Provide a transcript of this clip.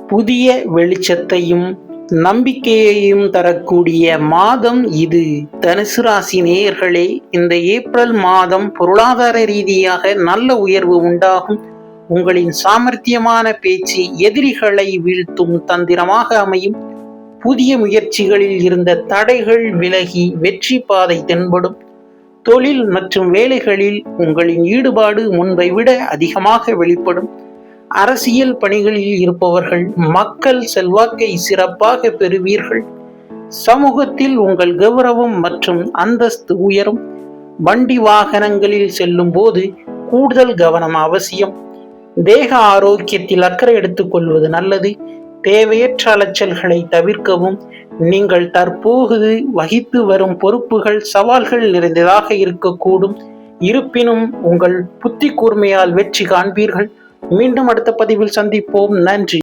புதிய வெளிச்சத்தையும் நம்பிக்கையையும் தரக்கூடிய மாதம் இது. தனுசு ராசி நேயர்களே, இந்த ஏப்ரல் மாதம் பொருளாதார ரீதியாக நல்ல உயர்வு உண்டாகும். உங்களின் சாமர்த்தியமான பேச்சு எதிரிகளை வீழ்த்தும் தந்திரமாக அமையும். புதிய முயற்சிகளில் இருந்த தடைகள் விலகி வெற்றி பாதை தென்படும். தொழில் மற்றும் வேலைகளில் உங்களின் ஈடுபாடு முன்பை விட அதிகமாக வெளிப்படும். அரசியல் பணிகளில் இருப்பவர்கள் மக்கள் செல்வாக்கை சிறப்பாக பெறுவீர்கள். சமூகத்தில் உங்கள் கௌரவம் மற்றும் அந்தஸ்து உயரும். வண்டி வாகனங்களில் செல்லும் போது கூடுதல் கவனம் அவசியம். தேக ஆரோக்கியத்தில் அக்கறை எடுத்துக் கொள்வது நல்லது. தேவையற்ற அலைச்சல்களை தவிர்க்கவும். நீங்கள் தற்போது வகித்து வரும் பொறுப்புகள் சவால்கள் நிறைந்ததாக இருக்கக்கூடும். இருப்பினும் உங்கள் புத்தி கூர்மையால் வெற்றி காண்பீர்கள். மீண்டும் அடுத்த பதிவில் சந்திப்போம். நன்றி.